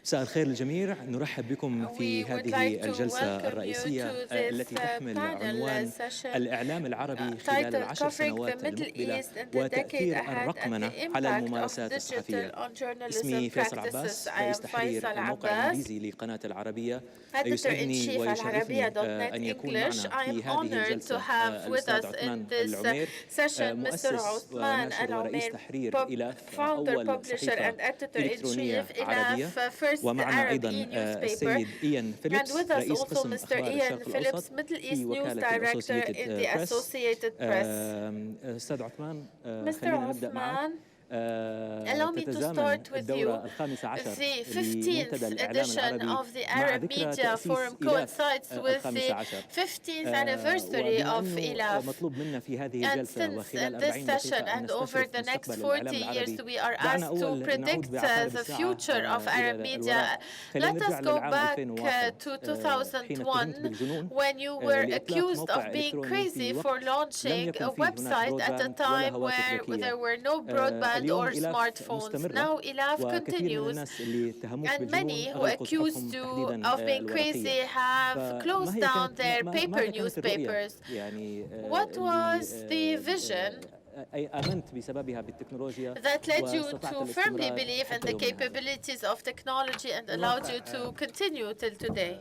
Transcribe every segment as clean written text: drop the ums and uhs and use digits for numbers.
مساء الخير للجميع، نرحب بكم في We would هذه like to الجلسة welcome you الرئيسية to التي this تحمل panel عنوان session الإعلام العربي خلال titled العشر Covering the سنوات Middle المقبلة East in the decade وتأثير ahead and الرقمنة the على impact of الممارسات digital الصحفية. on journalism اسمي فيصل practices. عباس، I رئيس am تحرير Faisal الموقع Abbas, الإنجليزي لقناة العربية. يسعدني Editor-in-Chief ويشرفني al-Arabiya.net أن يكون English. معنا I am في هذه honored to الجلسة have with الأستاذ us in عثمان this العمير، session Mr. مؤسس Uthman وناشر ورئيس Al-Umair, تحرير إلاف، founder, أول publisher صحيفة and إلكترونية editor-in-chief عربية. ILAF, first ومعنا Arab أيضا e-newspaper. السيد إيان And فيليبس، with us رئيس also قسم Mr. أخبار Ian الشرق الأوسط Phillips, Middle في East News وكالة Director الأسوسييتد in the بريس. Associated Press. أستاذ عثمان، Mr. خلينا نبدأ معك. Uthman, allow me to تتزامن start with you. الدورة الخامسة عشر The لمنتدى 15th الإعلام edition العربي of the مع Arab ذكرى Media تأسيس Forum إلاف coincides with الخامسة the عشر. 15th anniversary of وبما أنه ILAF. مطلوب منا في هذه And الجلسة since وخلال in this 40 session دقيقة أن and over نستشرف the next مستقبل 40 الإعلام years العربي، we are دعنا asked to أول نعود predict بعقارب the الساعة future of Arab إلى media, الوراء. خلينا let us نرجع go للعام back 2001 to حين اتهمت 2001 بالجنون when you were لإطلاق accused موقع of being إلكتروني crazy في for وقت لم launching يكن a فيه هناك website at a برودباند ولا time هواتف where ذكية. there were no broadband اليوم or إلاف smartphones. مستمرة، Now ILAF وكثير من continues, الناس اللي اتهموك and بالجنون many who أغلقوا accused صفحتهم you تحديدا of being الورقية. crazy have فما closed هي down كانت their paper ماذا كانت الرؤية newspapers. يعني What was the vision أي آمنت بسببها بالتكنولوجيا that led you واستطعت to firmly الاستمرار believe in حتى the يومنا هذا؟ capabilities of technology and allowed you to continue till today?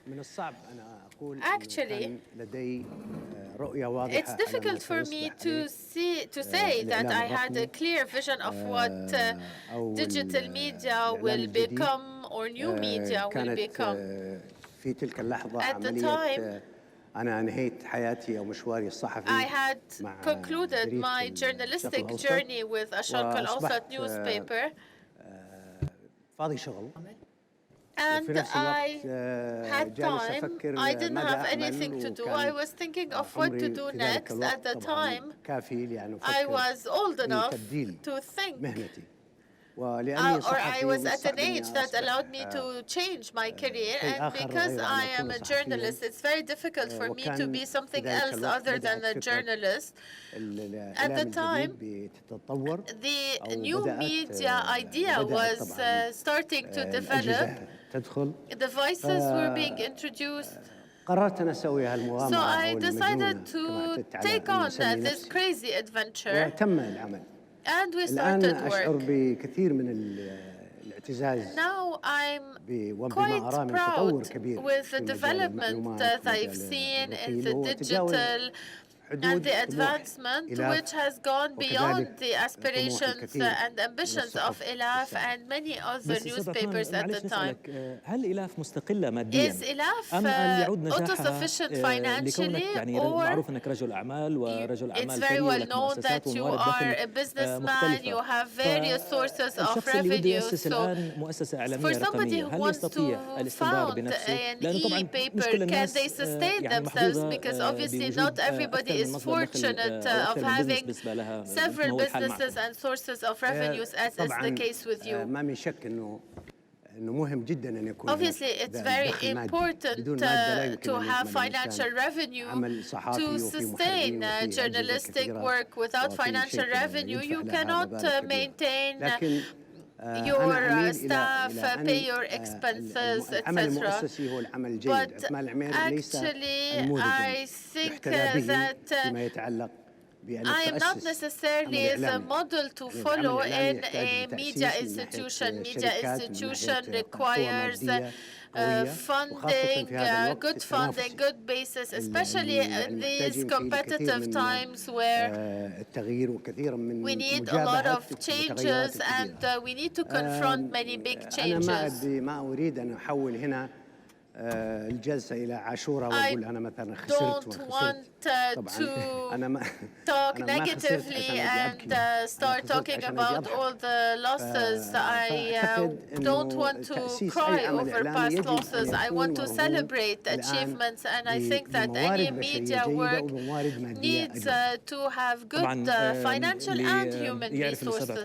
من الصعب أنا أقول Actually, كان لدي رؤية واضحة it's difficult for me to say that I had a clear vision of what digital media will become or new media will become. في تلك اللحظة At the عملية time, أنا أنهيت حياتي أو مشواري الصحفي I had مع concluded بريد my الشرق journalistic الأوسط journey with Asharq al-Awsat وأصبحت newspaper, فاضي شغل and وفي نفس I الوقت had جالس time. أفكر I didn't ماذا have أعمل anything to do. وكان I was thinking of what to عمري do في ذلك next. At الوقت the طبعاً time, كافي لأن I أفكر was old enough بتبديل to think, مهنتي ولأني or I صحفي was من at an الصعب أني age that أصبح allowed me to change my career. شيء And آخر because غير I أن am أكون a صحفياً. journalist, it's very difficult for me to وكان be something في ذلك else الوقت other than بدأت a فكرة journalist. At the الإعلام time, الجديد بتتطور the أو new بدأت media idea بدأت was طبعاً starting to develop. الأجهزة تدخل Devices were being introduced. قررت أن أسوي So هالمغامرة I أو decided المجنونة كما to اعتدت على take أن on أسمي this نفسي crazy adventure, وتم العمل. and we الآن started أشعر work. بكثير من الاعتزاز Now I'm وبما quite أرى من تطور proud كبير with the في مجال development المعلومات that I've ومجال seen in الرقي the وهو تجاوز digital and حدود the طموح advancement, إلاف which has gone beyond وكذلك the طموح aspirations الكثير and من ambitions of الصحف ILAF السابقة. and many other بس أستاذ عثمان، newspapers at the معلش time. نسألك، هل إلاف مستقلة ماديا Is ILAF أم أن يعود نجاحها autosufficient لكونك financially, يعني or معروف أنك رجل أعمال ورجل it's أعمال very ثري well ولك known مؤسسات that you وموارد are دخل a businessman, مختلفة، you have various sources of فالشخص اللي بده revenue. يأسس So الآن مؤسسة for إعلامية somebody رقمية who هل wants يستطيع to الاستمرار found بنفسه؟ an لأنه طبعا مش e-paper, كل can الناس they sustain يعني themselves? محظوظة Because obviously not بوجود everybody أكثر من is مصدر دخل fortunate أو of أكثر من بزنس having بالنسبة لها مثل ما several هو الحال businesses معكم. and sources of revenues, as is the طبعا case with you. ما من شك انه مهم جدا ان يكون Obviously, it's very important to have financial revenue to sustain journalistic work. Without financial revenue, you cannot maintain your staff, pay your expenses, etc. But actually, I think that I am not necessarily the model to follow in a media institution. Media institution requires funding, good funding, good basis, especially in these competitive times where we need a lot of changes and we need to confront many big changes. الجلسة إلى عاشورة وأقول أنا مثلا خسرت وخسرت. to talk negatively and start talking about all the losses. I don't want to cry over past losses. I want to celebrate achievements, and I think that any media work needs to have good financial and human resources.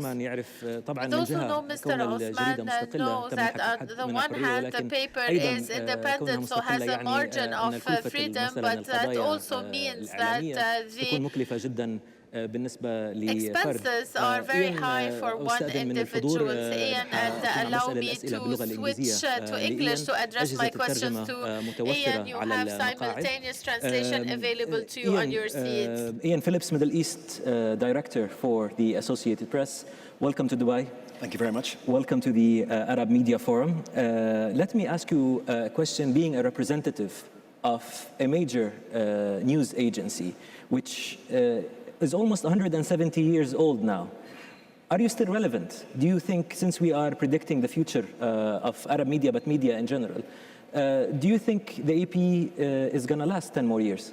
Those who know Mr. Osman know that on the one hand, the paper is independent, so has a margin of freedom, but that also means that بالنسبة لفرد. Expenses are very high for one individual. Ian, and allow me to switch to English to address my questions to Ian. You have simultaneous translation available to you on your seats. Ian Phillips, Middle East Director for the Associated Press. Welcome to Dubai. Thank you very much. Welcome to the Arab Media Forum. Let me ask you a question. Being a representative of a major news agency, which is almost 170 years old now, are you still relevant? Do you think, since we are predicting the future of Arab media, but media in general, do you think the AP is going to last 10 more years?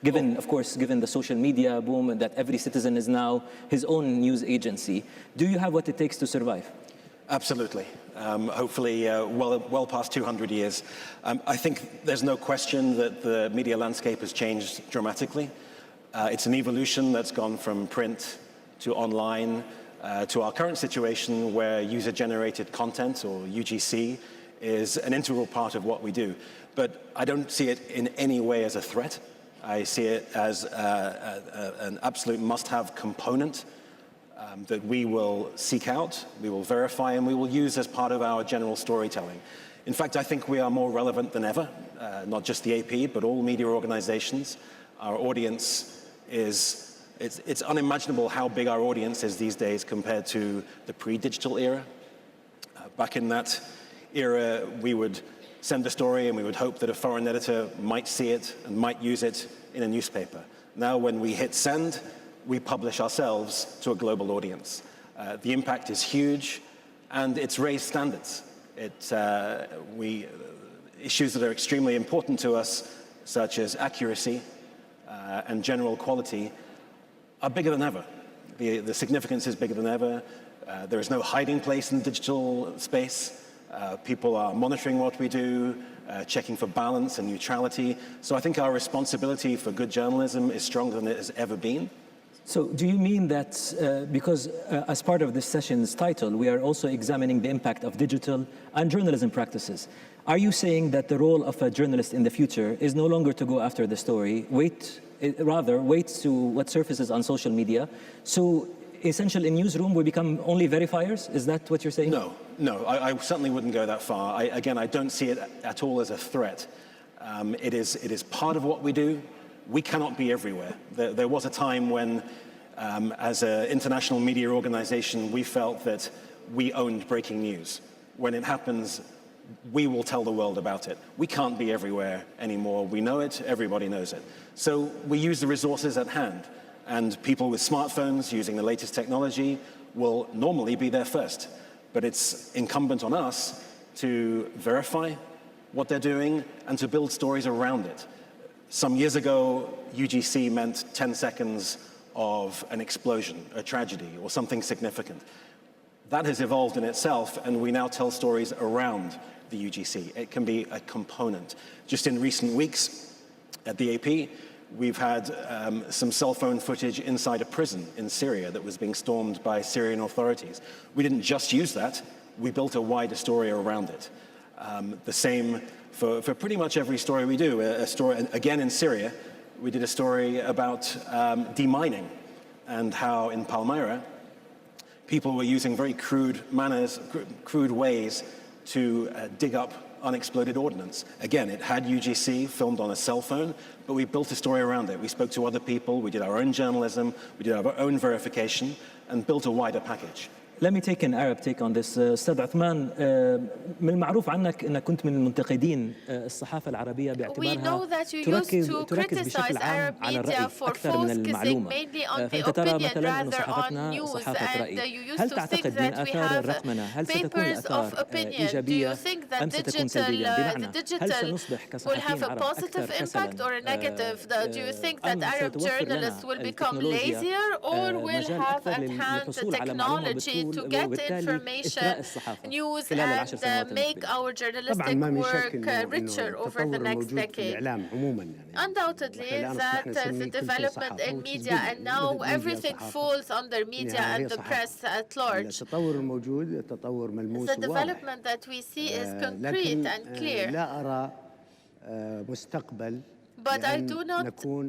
Given, of course, given the social media boom and that every citizen is now his own news agency, do you have what it takes to survive? Absolutely. Hopefully, well past 200 years. I think there's no question that the media landscape has changed dramatically. It's an evolution that's gone from print to online to our current situation where user-generated content, or UGC, is an integral part of what we do. But I don't see it in any way as a threat. I see it as an absolute must-have component that we will seek out, we will verify, and we will use as part of our general storytelling. In fact, I think we are more relevant than ever, not just the AP, but all media organizations. Our audience is, it's unimaginable how big our audience is these days compared to the pre-digital era. Back in that era, we would send a story and we would hope that a foreign editor might see it and might use it in a newspaper. Now, when we hit send, we publish ourselves to a global audience. The impact is huge, and it's raised standards. Issues that are extremely important to us, such as accuracy and general quality, are bigger than ever. The significance is bigger than ever. There is no hiding place in the digital space. People are monitoring what we do, checking for balance and neutrality. So I think our responsibility for good journalism is stronger than it has ever been. So do you mean that because as part of this session's title, we are also examining the impact of digital and journalism practices? Are you saying that the role of a journalist in the future is no longer to go after the story, rather wait to what surfaces on social media? So essentially in newsroom, we become only verifiers? Is that what you're saying? No, I certainly wouldn't go that far. Again, I don't see it at all as a threat. It is part of what we do. We cannot be everywhere. There was a time when, as an international media organization, we felt that we owned breaking news. When it happens, we will tell the world about it. We can't be everywhere anymore. We know it, everybody knows it. So we use the resources at hand. And people with smartphones using the latest technology will normally be there first. But it's incumbent on us to verify what they're doing and to build stories around it. Some years ago, UGC meant 10 seconds of an explosion, a tragedy, or something significant. That has evolved in itself, and we now tell stories around the UGC. It can be a component. Just in recent weeks at the AP, we've had some cell phone footage inside a prison in Syria that was being stormed by Syrian authorities. We didn't just use that, we built a wider story around it. The same for pretty much every story we do. A story, again in Syria, we did a story about demining and how in Palmyra, people were using very crude ways to dig up unexploded ordnance. Again, it had UGC filmed on a cell phone, but we built a story around it. We spoke to other people, we did our own journalism, we did our own verification, and built a wider package. Let me take an Arab take on this. أستاذ عثمان, من المعروف عنك أنك كنت من المنتقدين الصحافة العربية باعتبارها تركز بشكل عام على الرأي أكثر من المعلومة. فأنت ترى مثلا أن صحافتنا صحافة رأي. هل تعتقد من آثار الرقمنة هل ستكون الآثار إيجابية أم ستكون سلبية؟ بمعنى هل سنصبح كصحفيين عرب أكثر كسلا Do you think that Arab journalists will become lazier or will have at hand the technology to get information, news, and make our journalistic work richer over the next decade? Undoubtedly, that the development in media, and now everything falls under media and the press at large. The development that we see is concrete and clear. But I do not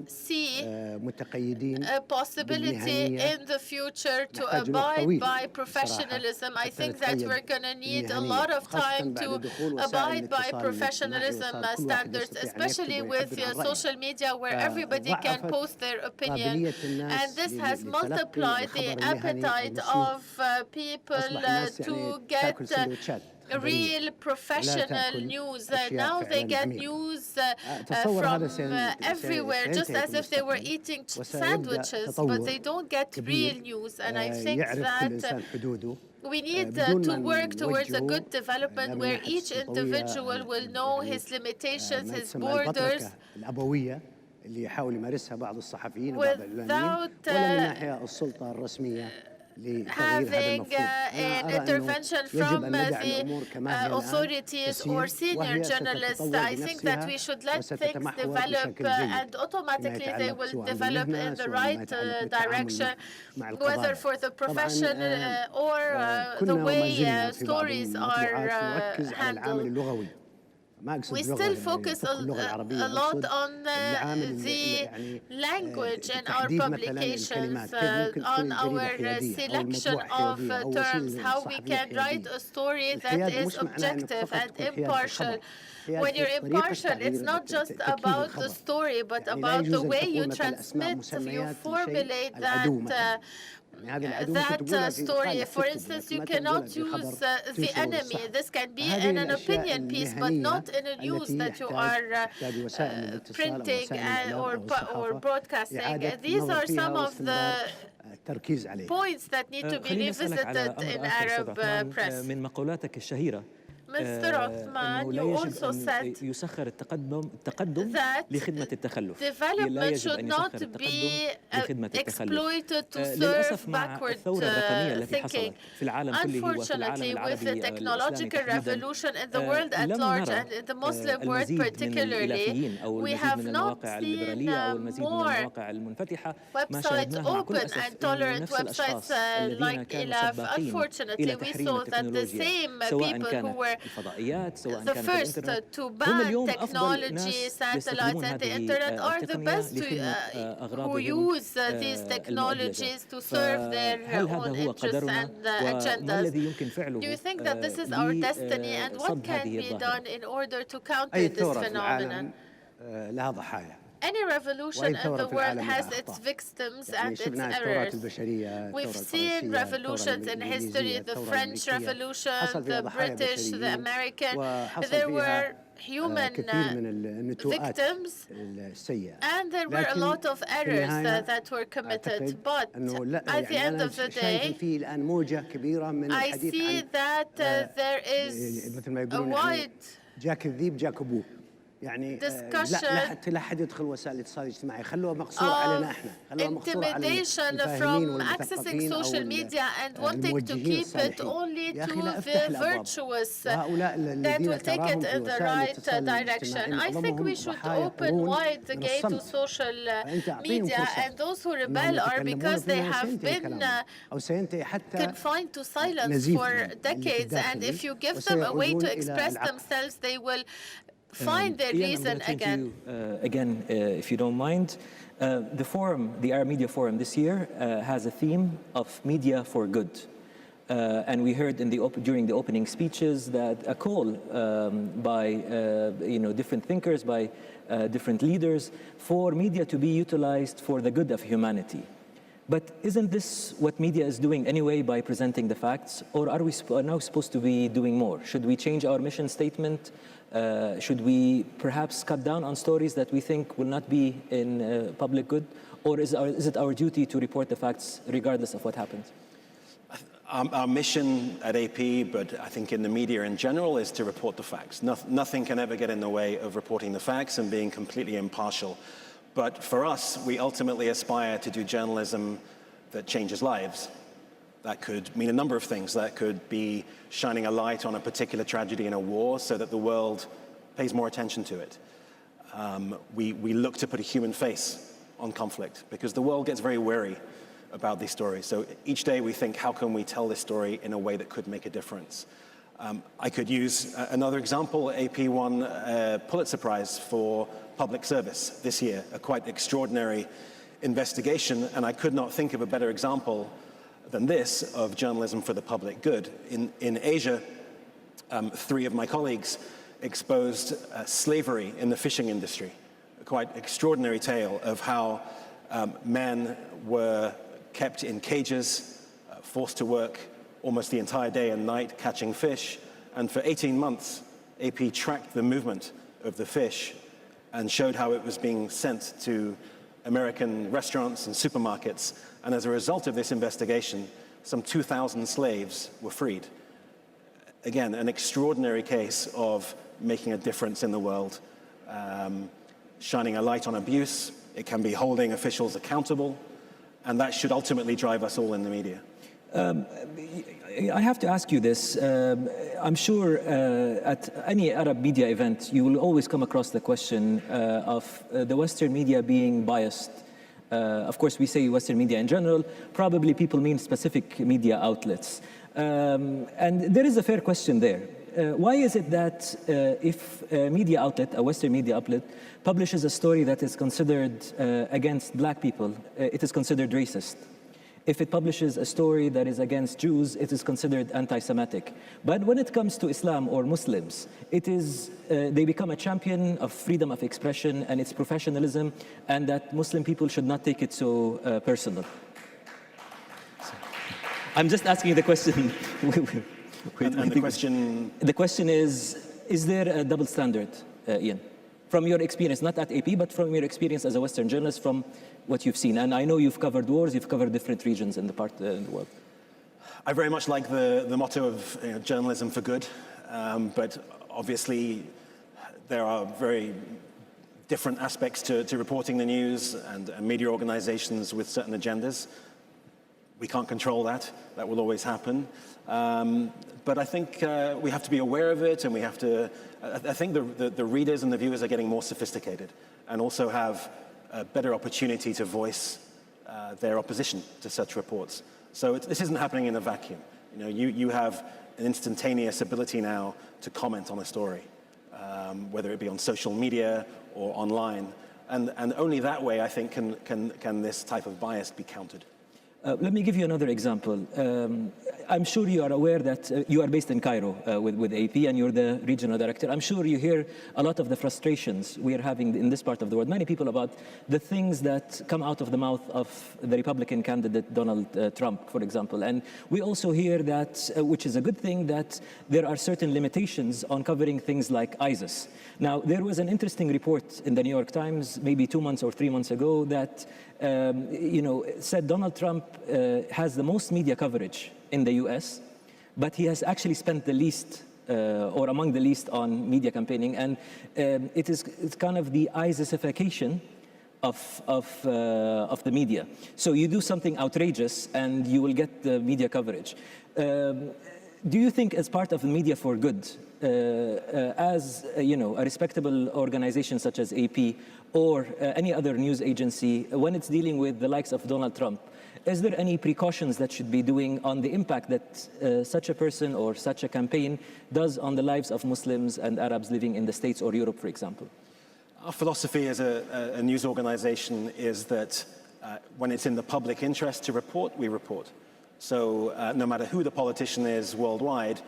see a possibility in the future to abide by professionalism. I think that we're going to need a lot of time to abide by professionalism standards, especially with social media where everybody can post their opinion. And this has multiplied the appetite of people to get real professional news. Now they get news from everywhere, just as if they were eating sandwiches, but they don't get real news. And I think that we need to work towards a good development where each individual will know his limitations, his borders, اللي يحاول يمارسها بعض الصحفيين وبعض الإعلاميين ولا من ناحية السلطة الرسمية having an intervention from the authorities or senior journalists. I think that we should let things develop and automatically they will develop in the right direction, whether for the profession or the way stories are handled. We still focus a lot on the language in our publications, on our selection of terms, how we can write a story that is objective and impartial. When you're impartial, it's not just about the story, but about the way you transmit, you formulate that story. For instance, you cannot use the enemy. This can be in an opinion piece, but not in a news that you are printing or broadcasting. These are some of the points that need to be revisited in Arab press. من مقولاتك الشهيرة Mr. Othman, you also said يسخر التقدم لخدمة التخلف. Development should not be exploited to serve backward thinking. Unfortunately, with the technological revolution in the world at large and in the Muslim world particularly, we have not seen more websites open and tolerant websites like AMF. Unfortunately, we saw that the same people who were the first to ban technology, satellites, and the internet are the best who use these technologies to serve their own interests and agendas. Do you think that this is our destiny, and what can be done in order to counter this phenomenon? Any revolution in the world has its victims and its errors. We've seen revolutions in history, the French Revolution, the British, the American. There were human victims, and there were a lot of errors that were committed. But at the end of the day, I see that there is a wide يعني discussion لا حد يدخل وسائل الاتصال الاجتماعي خلوها مقصورة علينا احنا خلوها مقصورة على intimidation from accessing social media and wanting to keep it only to the virtuous that will take it in the right direction. I think we should open wide the gate to social media, and those who rebel are because they have been confined to silence for decades, and if you give them a way to express themselves, they will find their reason again. If you don't mind, the Arab Media Forum this year has a theme of media for good. And we heard during the opening speeches that a call by different thinkers, by different leaders, for media to be utilized for the good of humanity. But isn't this what media is doing anyway by presenting the facts? Or are we now supposed to be doing more? Should we change our mission statement? Should we perhaps cut down on stories that we think will not be in public good? Or is it our duty to report the facts regardless of what happens? Our mission at AP, but I think in the media in general, is to report the facts. Nothing can ever get in the way of reporting the facts and being completely impartial. But for us, we ultimately aspire to do journalism that changes lives. That could mean a number of things. That could be shining a light on a particular tragedy in a war so that the world pays more attention to it. We look to put a human face on conflict because the world gets very wary about these stories. So each day we think, how can we tell this story in a way that could make a difference? I could use another example. AP won a Pulitzer Prize for public service this year, a quite extraordinary investigation, and I could not think of a better example than this of journalism for the public good. In Asia, 3 of my colleagues exposed slavery in the fishing industry, a quite extraordinary tale of how men were kept in cages, forced to work almost the entire day and night catching fish, and for 18 months, AP tracked the movement of the fish and showed how it was being sent to American restaurants and supermarkets. And as a result of this investigation, some 2,000 slaves were freed. Again, an extraordinary case of making a difference in the world, shining a light on abuse. It can be holding officials accountable, and that should ultimately drive us all in the media. I have to ask you this. I'm sure at any Arab media event, you will always come across the question of the Western media being biased. Of course, we say Western media in general. Probably people mean specific media outlets. And there is a fair question there. Why is it that if a media outlet, a Western media outlet, publishes a story that is considered against black people, it is considered racist? If it publishes a story that is against Jews, it is considered anti-Semitic. But when it comes to Islam or Muslims, it is, they become a champion of freedom of expression and its professionalism, and that Muslim people should not take it so personal. I'm just asking the question. The question is there a double standard, Ian? From your experience, not at AP, but from your experience as a Western journalist, from what you've seen. And I know you've covered wars, you've covered different regions in the world. I very much like the motto of journalism for good, but obviously there are very different aspects to reporting the news and media organizations with certain agendas. We can't control that. That will always happen. But I think we have to be aware of it, and we have to, I think the readers and the viewers are getting more sophisticated and also have a better opportunity to voice their opposition to such reports. So this isn't happening in a vacuum. You have an instantaneous ability now to comment on a story, whether it be on social media or online. And only that way, I think, can this type of bias be countered. Let me give you another example. I'm sure you are aware that you are based in Cairo with AP, and you're the regional director. I'm sure you hear a lot of the frustrations we are having in this part of the world, many people, about the things that come out of the mouth of the Republican candidate Donald Trump, for example. And we also hear that, which is a good thing, that there are certain limitations on covering things like ISIS. Now, there was an interesting report in the New York Times maybe 2 months or 3 months ago that said Donald Trump has the most media coverage in the US, but he has actually spent the least or among the least on media campaigning. And it's kind of the ISISification of the media. So you do something outrageous and you will get the media coverage. Do you think, as part of the Media for Good, as a respectable organization such as AP or any other news agency, when it's dealing with the likes of Donald Trump, is there any precautions that should be doing on the impact that such a person or such a campaign does on the lives of Muslims and Arabs living in the States or Europe, for example? Our philosophy as a news organization is that when it's in the public interest to report, we report. So no matter who the politician is worldwide,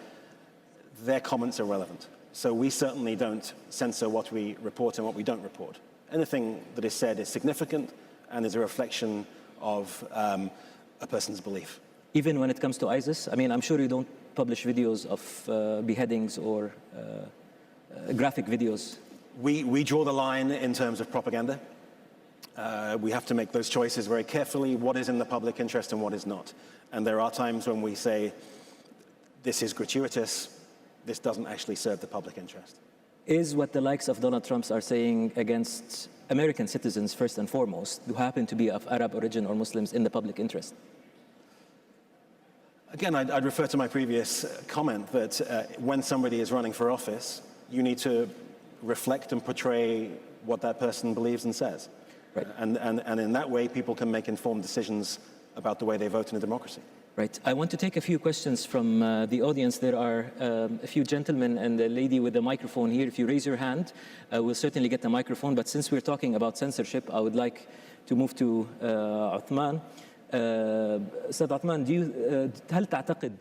their comments are relevant. So we certainly don't censor what we report and what we don't report. Anything that is said is significant and is a reflection of a person's belief. Even when it comes to ISIS? I mean, I'm sure you don't publish videos of beheadings or graphic videos. We draw the line in terms of propaganda. We have to make those choices very carefully, what is in the public interest and what is not. And there are times when we say, this is gratuitous, this doesn't actually serve the public interest. Is what the likes of Donald Trump are saying against American citizens, first and foremost, who happen to be of Arab origin or Muslims, in the public interest? Again, I'd refer to my previous comment that when somebody is running for office, you need to reflect and portray what that person believes and says. Right. And in that way, people can make informed decisions about the way they vote in a democracy. Right. I want to take a few questions from the audience. There are a few gentlemen and a lady with the microphone here. If you raise your hand, we'll certainly get the microphone. But since we're talking about censorship, I would like to move to Uthman. أستاذ عثمان, هل تعتقد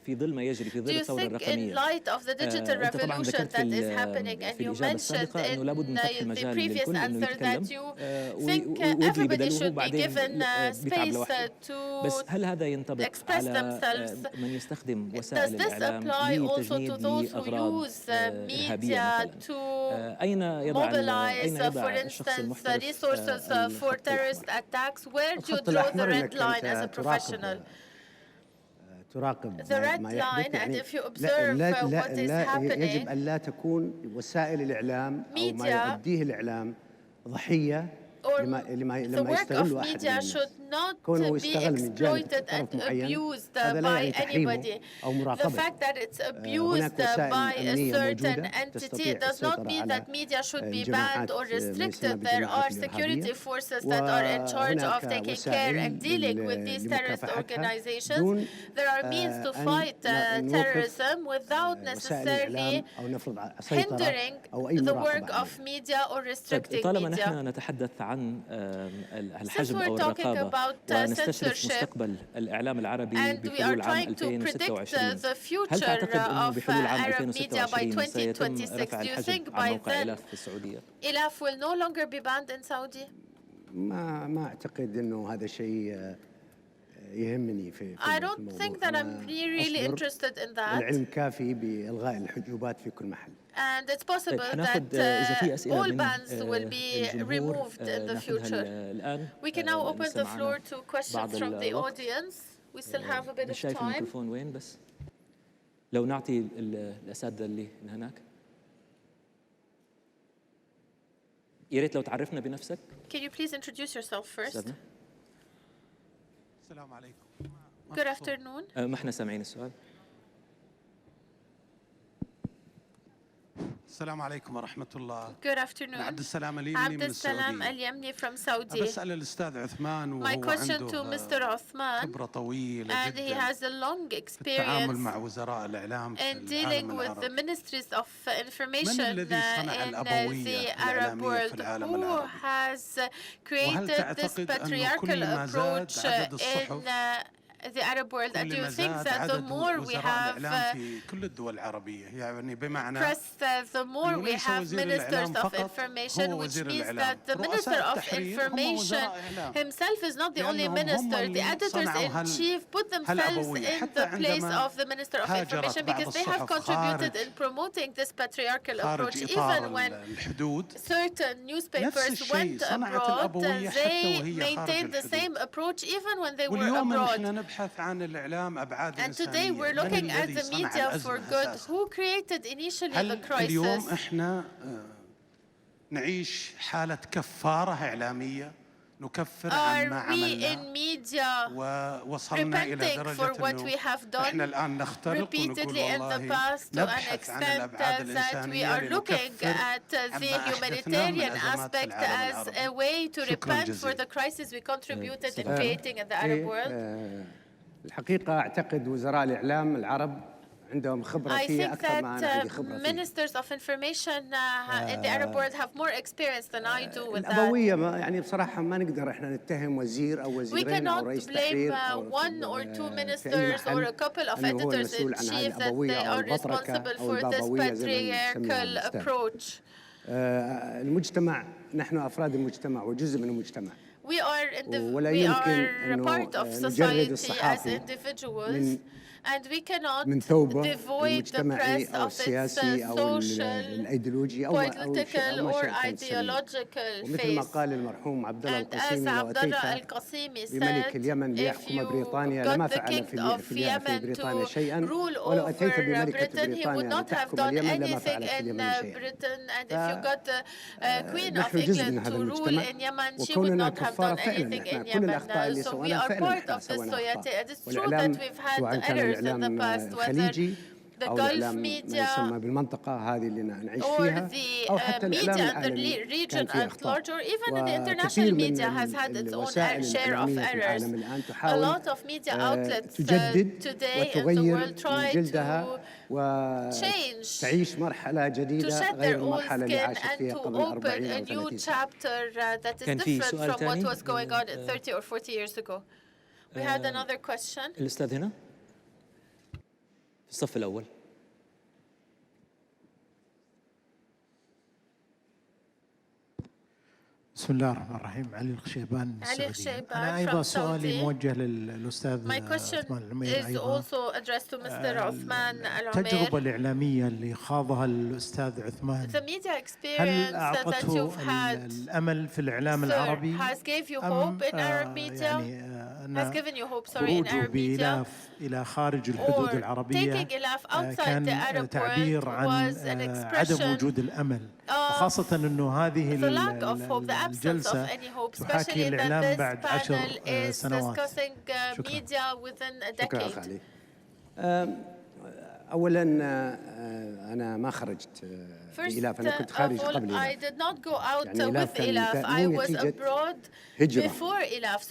في ظل ما يجري في ظل الثورة الرقمية؟ In light of the digital revolution that is happening, and you mentioned in the previous answer that you think everybody should be given space to express themselves. Does this apply also to those who use media to mobilize, for instance, resources for terrorist attacks? Where do you draw the red line as a professional? The red line, and if you observe what is happening, يجب أن لا تكون وسائل الإعلام أو ما يؤديه الإعلام ضحية the work of media should not be exploited and abused by anybody. The fact that it's abused by a certain entity does not mean that media should be banned or restricted. There are security forces that are in charge of taking care and dealing with these terrorist organizations. There are means to fight terrorism without necessarily hindering the work of media or restricting media. عن الحجم أو الرقابة ونستشرف مستقبل الإعلام العربي بحلول عام 2026 هل تعتقد أنه بحلول عام 2026 سيتم رفع الحجم عن موقع إلاف في السعودية؟ إلاف will no longer be banned in Saudi? ما أعتقد أنه هذا شيء يهمني في I don't think that I'm really interested in that. العلم كافي بإلغاء الحجوبات في كل محل. And it's possible that all bans will be removed in the future. We can now open the floor to questions from the audience. We still have a bit of time. الميكروفون وين بس؟ لو نعطي الأساتذة اللي هناك. يا ريت لو تعرفنا بنفسك. Can you please introduce yourself first? السلام عليكم. Good afternoon. ما احنا سامعين السؤال. السلام عليكم ورحمة الله. Good afternoon. عبد السلام اليمني من السعودية. from Saudi. بسأل الأستاذ عثمان وهو My question to عنده Mr. Uthman, خبرة طويلة and he جدا has a long في التعامل experience مع وزراء الإعلام في in dealing العالم with the العربي. ministries of information من الذي صنع in الأبوية the Arab الإعلامية في world? العالم Who العربي؟ has وهل created this تعتقد أنه patriarchal كلما زاد approach عدد in الصحف the Arab world? And do you كلما think زاد that the عدد more we وزراء have الإعلام في كل الدول العربية يعني بمعنى press, the more we ليس have وزير ministers الإعلام of فقط information, هو which وزير means الإعلام. that the minister رؤساء of التحرير هم information وزراء إعلام. himself is not the only لأنهم هم minister. The اللي editors-in-chief put themselves هالأبوية. in حتى the place عندما of the minister of هاجرت information بعض because they have الصحف contributed خارج in promoting this patriarchal approach. خارج إطار Even when الحدود certain نفس newspapers الشيء went صنعت abroad, الأبوية حتى they وهي خارج maintained the الحدود. same approach even when they were واليوم abroad. نحن نبحث عن الإعلام أبعاد And today إنسانية. we're من looking at الذي the صنع media for الأزمة good. أساساً؟ Who created initially the هل اليوم crisis? احنا نعيش حالة كفارة إعلامية نكفر عن ما Are we in عملنا media ووصلنا إلى repenting درجة for what we أنه have done احنا الآن نخترق ونقول repeatedly in the والله past to an نبحث عن extent الأبعاد that we الإنسانية are looking لنكفر at the عما أحدثناه من humanitarian أزمات في aspect العالم as العربي. a way to شكراً repent for جزيلاً. the crisis we contributed in creating in the Arab world. الحقيقة أعتقد وزراء الإعلام العرب عندهم خبرة I فيها think أكثر ما أنا عندي that خبرة فيها. ministers of information in the Arab world have more experience than I do with that. الأبوية يعني بصراحة ما نقدر إحنا نتهم وزير أو We وزيرين أو cannot رئيس blame تحرير أو one or two في أي ministers or محل a couple of أنه هو editors in المسؤول عن هذه chief that الأبوية they أو are البطركة responsible أو for this البابوية زي ما نسميها patriarchal الأستاذ. approach. المجتمع نحن أفراد المجتمع وجزء من المجتمع. We are ولا we يمكن are إنه part of نجرد society as الصحافي individuals, and we cannot من ثوبه devoid the المجتمعي press أو of its السياسي أو social, الأيديولوجي أو political ما or شئت أن تسميه. ideological ومثل ما face. قال المرحوم عبد الله And as القاسمي لو Abdullah أتيت al-Qasimi بملك said, اليمن if ليحكم you بريطانيا got لما the فعل king of في Yemen بريطانيا to شيئا rule ولو over أتيت بملكة Britain, he would بريطانيا not have لتحكم done اليمن لما anything فعلت في in اليمن شيئا. Britain. And if you got the Queen of نحن جزء من England هذا to rule المجتمع in Yemen, she would وكوننا not have كفارة done فعلا anything نحن in كل Yemen. الأخطاء اللي So we سويناها are فعلا part of this سوينا society. أخطاء. It is true that we've had سواء كان errors in the الإعلام past, whether خليجي أو الإعلام ما يسمى بالمنطقة هذه اللي نعيش فيها أو حتى الإعلام العالمي كان فيه أخطاء. وكثير من الوسائل الإعلامية في العالم الآن تحاول تجدد وتغير من جلدها وتعيش مرحلة جديدة غير المرحلة اللي عاشت فيها قبل 40 أو 30 سنة. كان في سؤال ثاني We had another question. الأستاذ هنا في الصف الأول. بسم الله الرحمن الرحيم. علي الخشيبان السعودي. أنا أيضا سؤالي موجه للأستاذ عثمان العمير أيضا. التجربة الإعلامية اللي خاضها الأستاذ عثمان هل أعطته الأمل في الإعلام العربي أم يعني خروجه بإلاف إلى خارج الحدود العربية كان تعبير عن عدم وجود الأمل، وخاصة أنه هذه الجلسة تحاكي الإعلام بعد 10 سنوات. شكرا خالي. أولاً أنا ما خرجت بإلاف، أنا كنت خارج قبل إلاف. يعني إلاف كان مو نتيجة هجرة.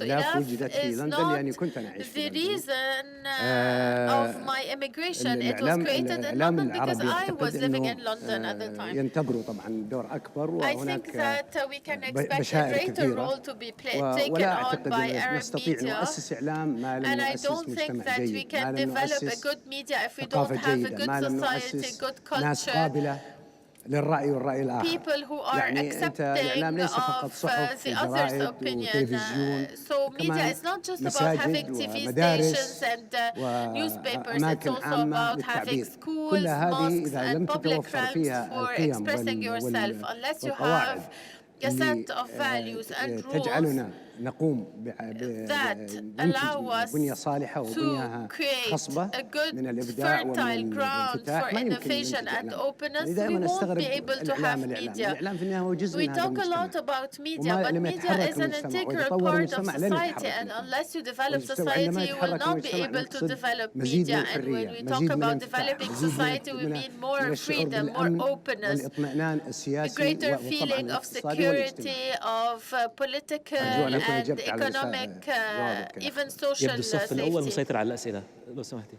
إلاف وجدت في لندن يعني كنت أنا أعيش في لندن. الإعلام العربي أعتقد أنه ينتظروا طبعاً دور أكبر وهناك بشائر كثيرة، ولا أعتقد أن نستطيع أن نؤسس إعلام ما لم نؤسس مجتمع جيد، ما لم نؤسس ثقافة جيدة، ما لم نؤسس ناس قابلة للرأي والرأي الآخر. يعني أنت الإعلام ليس فقط صحف وجرائد وتلفزيون، كمان مساجد ومدارس وأماكن عامة للتعبير. كل هذه إذا لم تتوفر فيها القيم والقواعد اللي تجعلنا نقوم ببنية صالحة وبنية خصبة من الإبداع ومن الانفتاح، ما يمكن ننتج إعلام. دائما أستغرب الإعلام في النهاية هو جزء من هذا المجتمع، ولما يتحرك المجتمع ويتطور المجتمع لن يتحرك. وعندما يتحرك المجتمع نقصد مزيد من الحرية، مزيد من الانفتاح، مزيد من الشعور بالأمن والاطمئنان السياسي وطبعا الاقتصادي والاجتماعي. and economic, even social يبدو الصف الأول مسيطر على الأسئلة. لو سمحتي.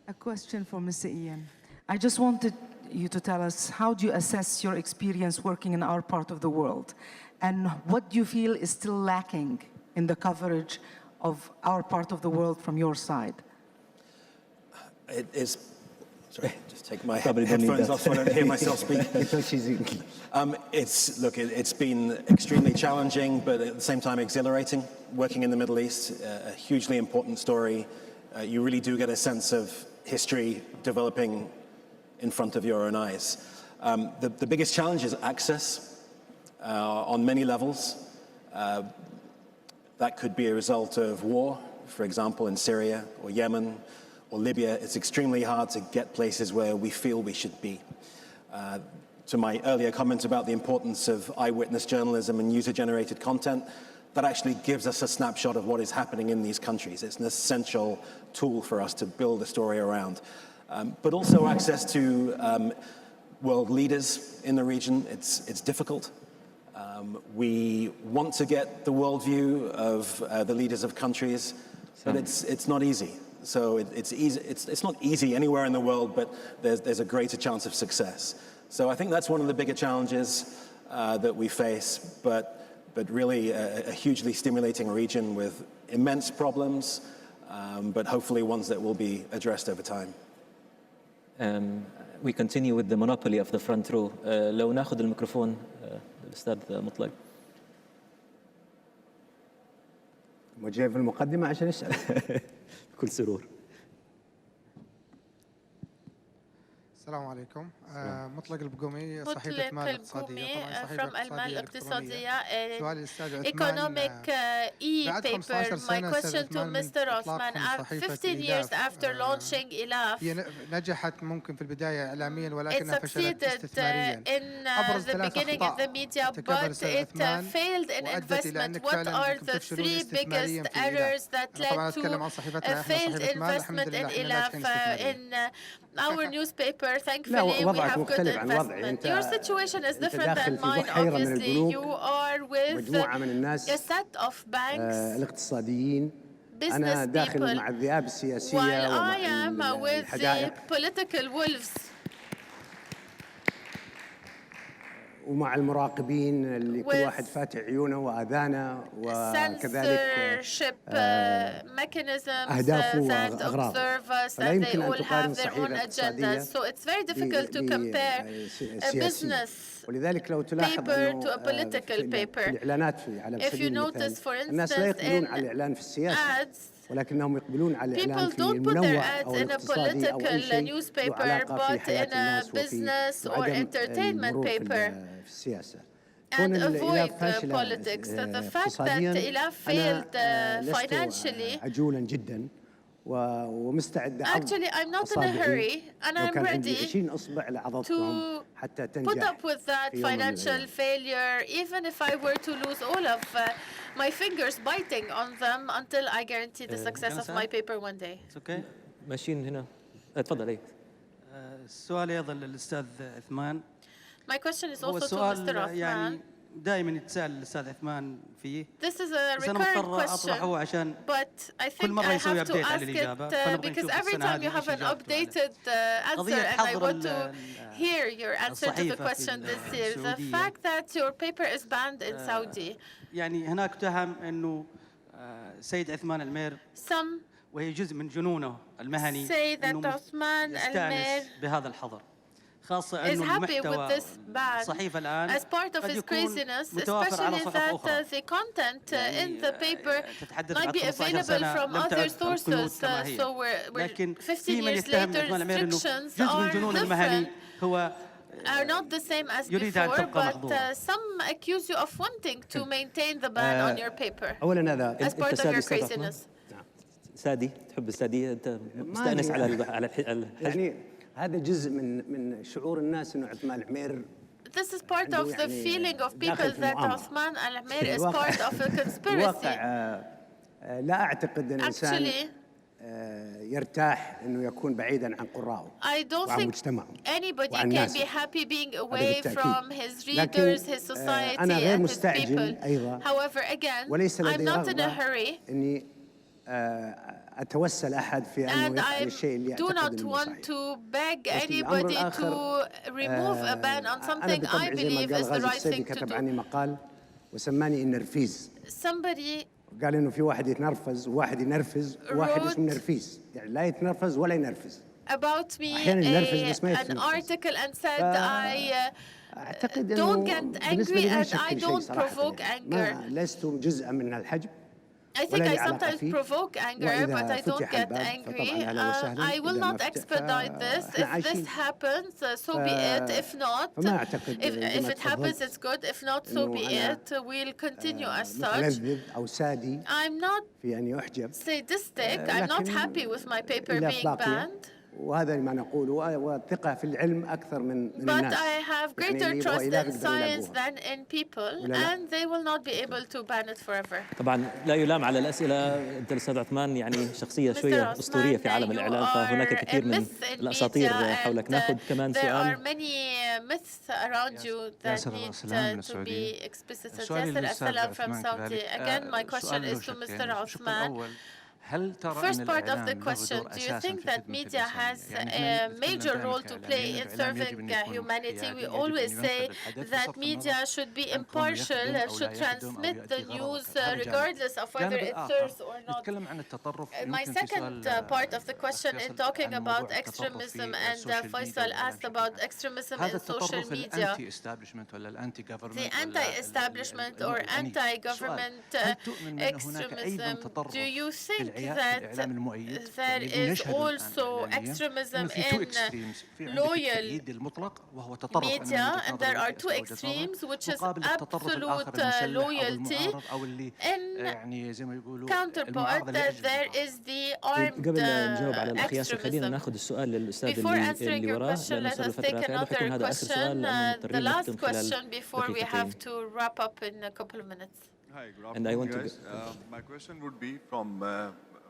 A question for Mr. Ian. I just wanted you to tell us, how do you assess your experience working in our part of the world? And what do you feel is still lacking in the coverage of our part of the world from your side? It is... Sorry, just take my headphones off so I don't hear myself speak. It's been extremely challenging, but at the same time exhilarating. Working in the Middle East, a hugely important story. You really do get a sense of history developing in front of your own eyes. The biggest challenge is access on many levels. That could be a result of war, for example, in Syria or Yemen or Libya. It's extremely hard to get places where we feel we should be. To my earlier comments about the importance of eyewitness journalism and user-generated content, that actually gives us a snapshot of what is happening in these countries. It's an essential tool for us to build a story around. But also access to world leaders in the region, it's difficult. We want to get the worldview of the leaders of countries, but it's not easy. So it's not easy anywhere in the world, but there's a greater chance of success. So I think that's one of the bigger challenges that we face, but really a hugely stimulating region with immense problems, but hopefully ones that will be addressed over time. We continue with the monopoly of the front row. لو ناخذ الميكروفون الأستاذ مطلق. وجاي في المقدمة عشان يسأل. بكل سرور. السلام عليكم. مطلق البقومي صحيفة المال الاقتصادية. طبعا صحيفة from المال الاقتصادية. سؤالي للأستاذ عثمان. Economic e-paper. My question to Mr. Osman. 15 years after launching AMF, هي نجحت ممكن في البداية إعلاميا ولكنها it فشلت succeeded استثماريا. in the beginning in the media, but it failed in investment. What are the 3 biggest errors that led to a failed investment in AMF? In our newspaper, thankfully, we have good investment. Your situation is different than mine, obviously. You are with a set of banks, business people, while I am with the political wolves. ومع المراقبين اللي كل واحد فاتح عيونه وآذانه وكذلك أهدافه وأغراضه فلا يمكن أن تقارن صحيفة اقتصادية بسياسية ولذلك لو تلاحظ أنه في الإعلانات في على سبيل المثال الناس لا يقبلون على الإعلان في السياسة ولكنهم يقبلون على الإعلان في المنوع أو الاقتصادي أو أي شيء له علاقة في حياة الناس وفي عدم المرور في السياسة. And avoid politics. The fact that AMF failed financially. عجولا جدا ومستعد Actually, I'm not in a hurry, and I'm ready to put up with that financial failure, even if I were to lose all of my fingers biting on them until I guarantee the success of my paper one day. It's okay. ماشيين هنا. اتفضل. السؤال أيضا للأستاذ عثمان. My question is also to Mr. Othman. دائما يتساءل الأستاذ عثمان فيه. This is a recurrent question, but I think I have to ask it because every time you have an updated answer, and I want to hear your answer to the question this year. The fact that your paper is banned in Saudi. يعني هناك تهم إنه سيد عثمان المير وهي جزء من جنونه المهني إنه يستأنس بهذا الحظر. is happy with this ban as part of his craziness, especially that the content in the paper might be available from other sources. So we're 15 years later, restrictions are not the same as before, but some accuse you of wanting to maintain the ban on your paper as part of your craziness. سادي تحب السادية أنت مستأنس على يعني هذا جزء من شعور الناس إنه عثمان العمير. This is part of the feeling of people that Othman Al-Amir is part of a conspiracy. لا أعتقد أن الإنسان يرتاح إنه يكون بعيداً عن قراءه وعن مجتمعه. Anybody can be happy being away from his readers, his society, أنا غير and his مستعجل people. أيضا. However, again, I'm not in a hurry. إني أتوسل أحد في أنه يفعل الشيء اللي do not want to beg anybody to remove a ban on something I believe is the right thing to كتب عني مقال وسماني النرفيز. Somebody قال إنه في واحد يتنرفز وواحد ينرفز وواحد اسمه نرفيز يعني لا يتنرفز ولا ينرفز. About me an article and said I don't get angry and I don't provoke anger. لست جزءا من الحجب. I think I sometimes provoke anger, but I don't get angry. I will not expedite this. If this happens, so be it. If not, if it happens, it's good. If not, so be it. We'll continue as such. I'm not sadistic. I'm not happy with my paper being banned. وهذا ما نقوله والثقة في العلم أكثر من الناس. But I have greater trust in science than in people, and they will not be able to ban it forever. طبعا لا يلام على الأسئلة. أنت الأستاذ عثمان يعني شخصية شوية أسطورية في عالم الإعلام فهناك كثير من الأساطير حولك. نأخذ كمان سؤال. There are many myths around you that need to be exposited. Yasser Assalam from Saudi. Again, my question is to Mr. Othman. First part of the question, do you think that media has a major role to play in serving humanity? We always say that media should be impartial, should transmit the news regardless of whether it serves or not. My second part of the question in talking about extremism, and Faisal asked about extremism in social media. The anti-establishment or anti-government extremism, do you think that there is also extremism in loyal media, and there are two extremes, which is absolute loyalty, and counterpart that there is the armed extremism. Before answering your question, let us take another question, the last question before we have to wrap up in a couple of minutes. Hi, good afternoon, guys. My question would be from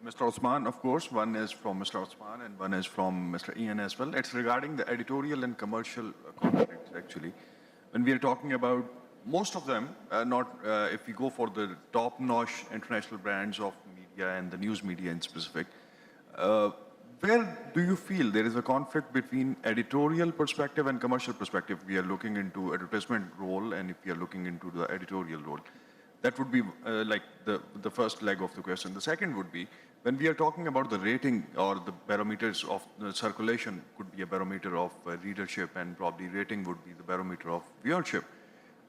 Mr. Osman, of course. One is from Mr. Osman and one is from Mr. Ian as well. It's regarding the editorial and commercial conflicts, actually. When we are talking about most of them, if we go for the top-notch international brands of media and the news media in specific, where do you feel there is a conflict between editorial perspective and commercial perspective? We are looking into advertisement role, and if we are looking into the editorial role. That would be like the first leg of the question. The second would be, when we are talking about the rating or the barometers of the circulation, could be a barometer of readership, and probably rating would be the barometer of viewership.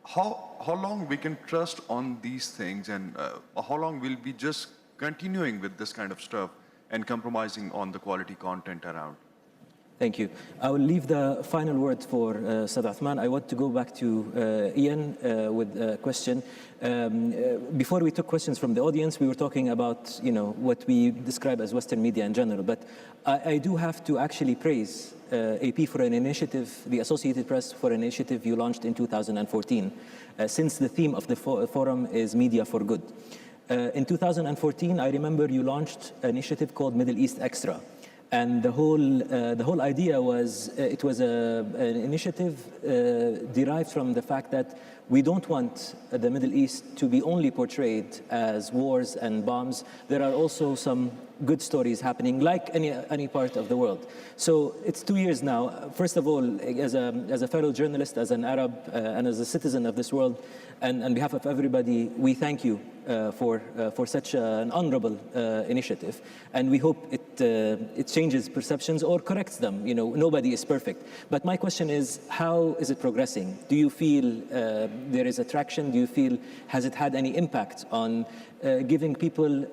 How long we can trust on these things, and how long will we just continuing with this kind of stuff and compromising on the quality content around? Thank you. I will leave the final word for Saad Othman. I want to go back to Ian with a question. Before we took questions from the audience, we were talking about what we describe as Western media in general. But I do have to actually praise AP for an initiative, the Associated Press for an initiative you launched in 2014, since the theme of the forum is Media for Good. In 2014, I remember you launched an initiative called Middle East Extra. And the whole idea was, it was an initiative derived from the fact that we don't want the Middle East to be only portrayed as wars and bombs. There are also some good stories happening, like any part of the world. So it's 2 years now. First of all, as a fellow journalist, as an Arab, and as a citizen of this world, and on behalf of everybody, we thank you for such an honorable initiative, and we hope it changes perceptions or corrects them. Nobody is perfect. But my question is, how is it progressing? Do you feel there is attraction? Do you feel, has it had any impact on giving people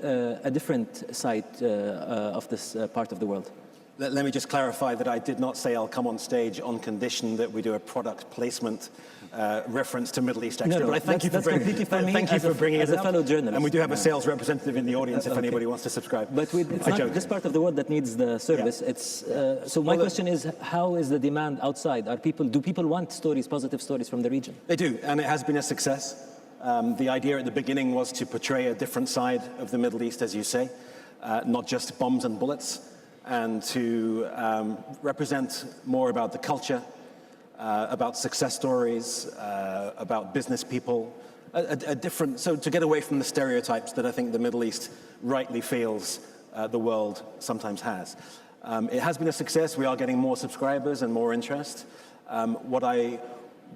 a different side of this part of the world? Let me just clarify that I did not say I'll come on stage on condition that we do a product placement reference to Middle East Extra. No, but I thank you for bringing it as a fellow journalist. And we do have a sales representative in the audience if anybody wants to subscribe. But it's not this part of the world that needs the service. Yeah. It's so my question is, how is the demand outside? Do people want stories, positive stories from the region? They do, and it has been a success. The idea at the beginning was to portray a different side of the Middle East, as you say, not just bombs and bullets, and to represent more about the culture, about success stories, about business people, so to get away from the stereotypes that I think the Middle East rightly feels the world sometimes has. It has been a success. We are getting more subscribers and more interest. What I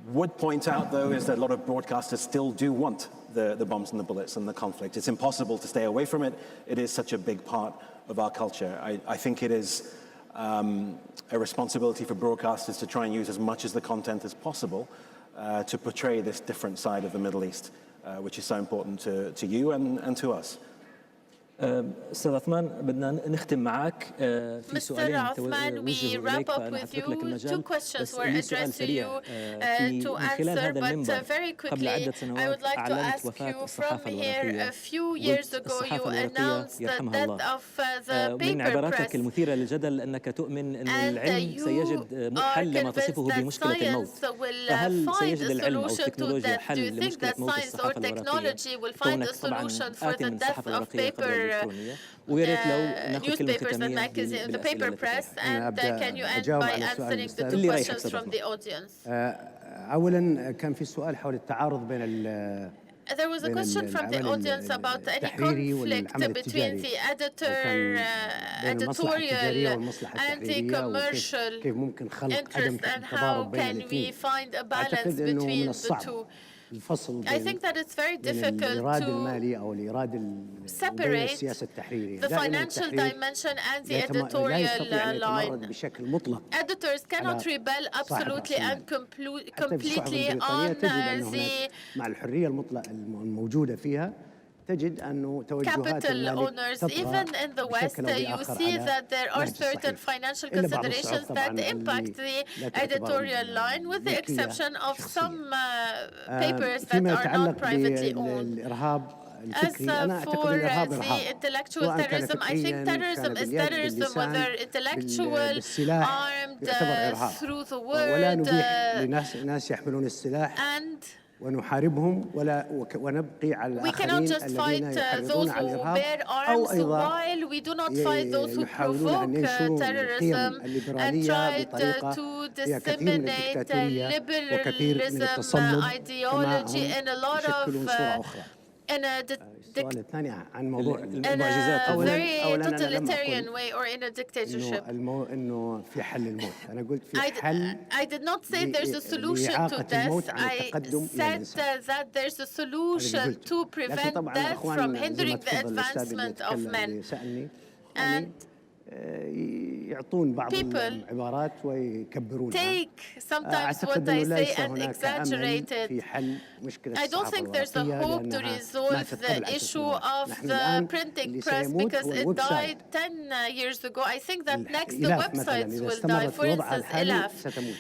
would point out, though, is that a lot of broadcasters still do want the bombs and the bullets and the conflict. It's impossible to stay away from it. It is such a big part of our culture. I think it is a responsibility for broadcasters to try and use as much as the content as possible to portray this different side of the Middle East, which is so important to you and to us. أستاذ عثمان بدنا نختم معك في سؤالين توجهوا إليك فنحط لك المجال بس لي سؤال سريع من خلال هذا المنبر قبل عدة سنوات أعلنت وفاة الصحافة الورقية قلت الصحافة الورقية يرحمها الله ومن عباراتك المثيرة للجدل أنك تؤمن أن العلم سيجد حل لما تصفه بمشكلة الموت فهل سيجد العلم أو التكنولوجيا حل لمشكلة موت الصحافة الورقية كونك طبعا آتي من الصحافة الورقية قبل newspapers and magazines, the paper press, and can you end by answering the two questions from the audience? أولاً كان في سؤال حول التعارض بين There was a question from the audience about any conflict between the editorial and the commercial interest, and how can we find a balance between the two. I think that it's very difficult to separate the financial dimension and the editorial line. Editors cannot rebel absolutely and completely on the capital owners, even in the West, you see that there are certain financial considerations that impact the editorial line, with the exception of some papers that are not privately owned. As for the intellectual terrorism, I think terrorism is terrorism, whether intellectual, armed, through the word, and we cannot just fight those who bear arms while we do not fight those who provoke terrorism and try to disseminate liberalism ideology in a lot of in a very totalitarian way, or in a dictatorship. I did not say there's a solution to death. I said that there's a solution to prevent death from hindering the advancement of men. And people take sometimes what I say and exaggerate it. I don't think there's a hope to resolve the issue of the printing press because it died 10 years ago. I think that next the websites will die. For instance, AMF.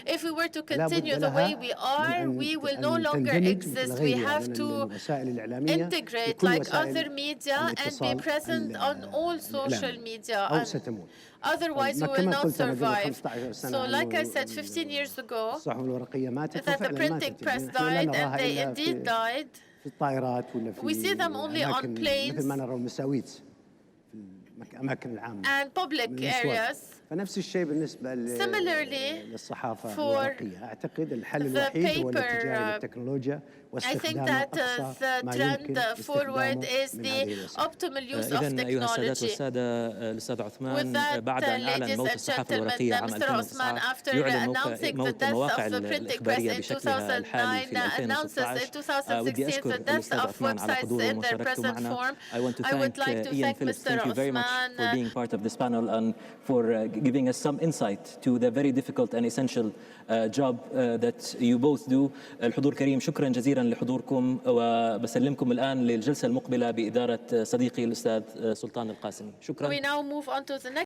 If we were to continue the way we are, we will no longer exist. We have to integrate like other media and be present on all social media. Otherwise, we will not survive. So, like I said 15 years ago, that the printing press died, and they indeed died. We see them only on planes and public areas. Similarly, for the paper, I think that the trend forward is the optimal use of technology. With that, ladies and gentlemen, Mr. Osman, after announcing the death of the printing press in 2009, announces in 2016 the death of websites in their present form. I want to I would like to thank Phillips, Mr. thank you very much Osman for being part of this panel and for giving us some insight to the very difficult and essential job that you both do. الحضور كريم، شكرا جزيلا لحضوركم، وبسلمكم الآن للجلسة المقبلة بإدارة صديقي الأستاذ سلطان القاسمي. شكرا. We now move on to the next